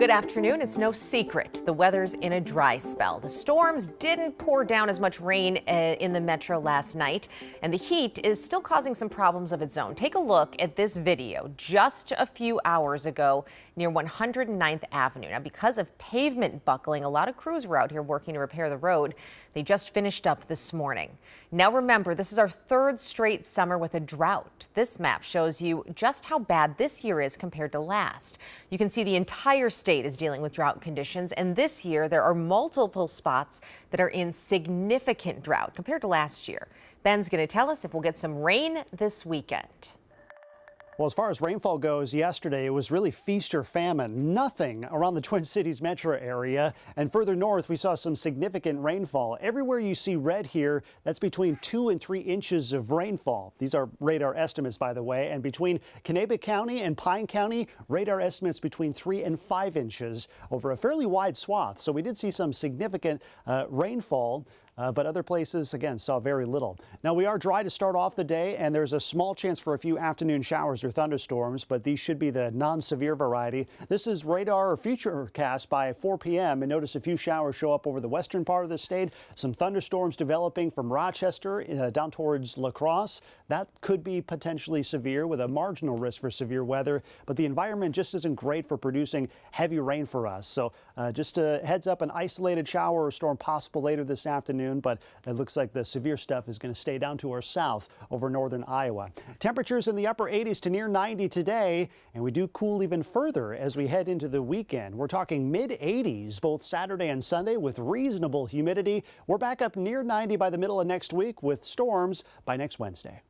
Good afternoon. It's no secret the weather's in a dry spell. The storms didn't pour down as much rain in the metro last night, and the heat is still causing some problems of its own. Take a look at this video just a few hours ago near 109th Avenue. Now, because of pavement buckling, a lot of crews were out here working to repair the road. They just finished up this morning. Now remember, this is our third straight summer with a drought. This map shows you just how bad this year is compared to last. You can see the entire state is dealing with drought conditions, and this year there are multiple spots that are in significant drought compared to last year. Ben's going to tell us if we'll get some rain this weekend. Well, as far as rainfall goes, yesterday it was really feast or famine. Nothing around the Twin Cities metro area. And further north, we saw some significant rainfall. Everywhere you see red here, that's between 2 and 3 inches of rainfall. These are radar estimates, by the way. And between Kanabec County and Pine County, radar estimates between 3 and 5 inches over a fairly wide swath. So we did see some significant rainfall. But other places, again, saw very little. Now, we are dry to start off the day, and there's a small chance for a few afternoon showers or thunderstorms, but these should be the non-severe variety. This is radar or futurecast by 4 p.m. And notice a few showers show up over the western part of the state. Some thunderstorms developing from Rochester down towards La Crosse. That could be potentially severe with a marginal risk for severe weather, but the environment just isn't great for producing heavy rain for us. So just a heads up, an isolated shower or storm possible later this afternoon. But it looks like the severe stuff is going to stay down to our south over northern Iowa. Temperatures in the upper 80s to near 90 today, and we do cool even further as we head into the weekend. We're talking mid 80s both Saturday and Sunday with reasonable humidity. We're back up near 90 by the middle of next week with storms by next Wednesday.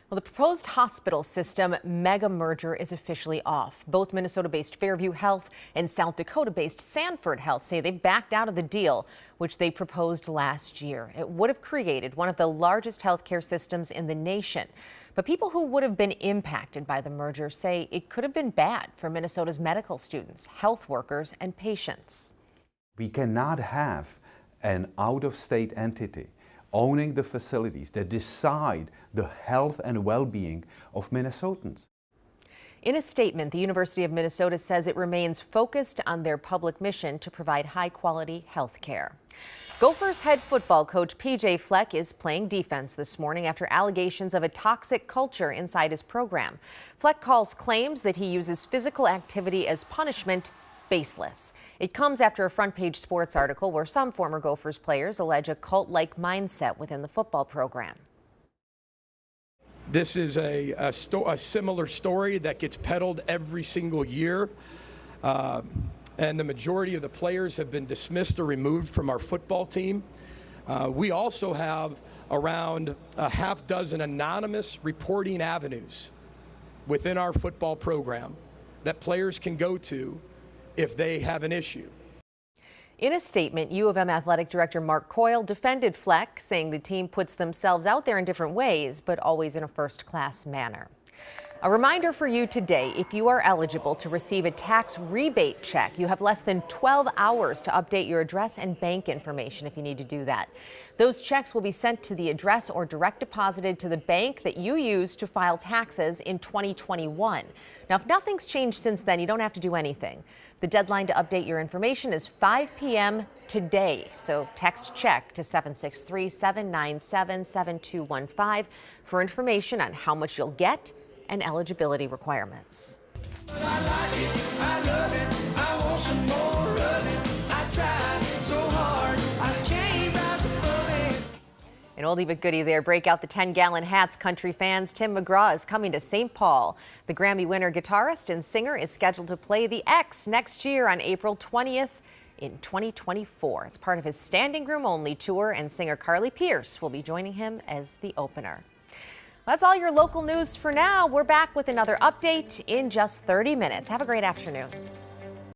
Well, the proposed hospital system mega merger is officially off. Both Minnesota-based Fairview Health and South Dakota-based Sanford Health say they backed out of the deal, which they proposed last year. It would have created one of the largest healthcare systems in the nation. But people who would have been impacted by the merger say it could have been bad for Minnesota's medical students, health workers, and patients. We cannot have an out-of-state entity owning the facilities that decide the health and well-being of Minnesotans. In a statement, the University of Minnesota says it remains focused on their public mission to provide high-quality health care. Gophers head football coach P.J. Fleck is playing defense this morning after allegations of a toxic culture inside his program. Fleck calls claims that he uses physical activity as punishment baseless. It comes after a front-page sports article where some former Gophers players allege a cult-like mindset within the football program. This is a similar story that gets peddled every single year, and the majority of the players have been dismissed or removed from our football team. We also have around a half dozen anonymous reporting avenues within our football program that players can go to if they have an issue. In a statement, U of M Athletic Director Mark Coyle defended Fleck, saying the team puts themselves out there in different ways, but always in a first-class manner. A reminder for you today, if you are eligible to receive a tax rebate check, you have less than 12 hours to update your address and bank information if you need to do that. Those checks will be sent to the address or direct deposited to the bank that you used to file taxes in 2021. Now, if nothing's changed since then, you don't have to do anything. The deadline to update your information is 5 p.m. today, so text check to 763-797-7215 for information on how much you'll get and eligibility requirements. An oldie but goodie there. Break out the 10-gallon hats, country fans. Tim McGraw is coming to St. Paul. The Grammy winner guitarist and singer is scheduled to play the X next year on April 20th in 2024. It's part of his standing room only tour, and singer Carly Pearce will be joining him as the opener. That's all your local news for now. We're back with another update in just 30 minutes. Have a great afternoon.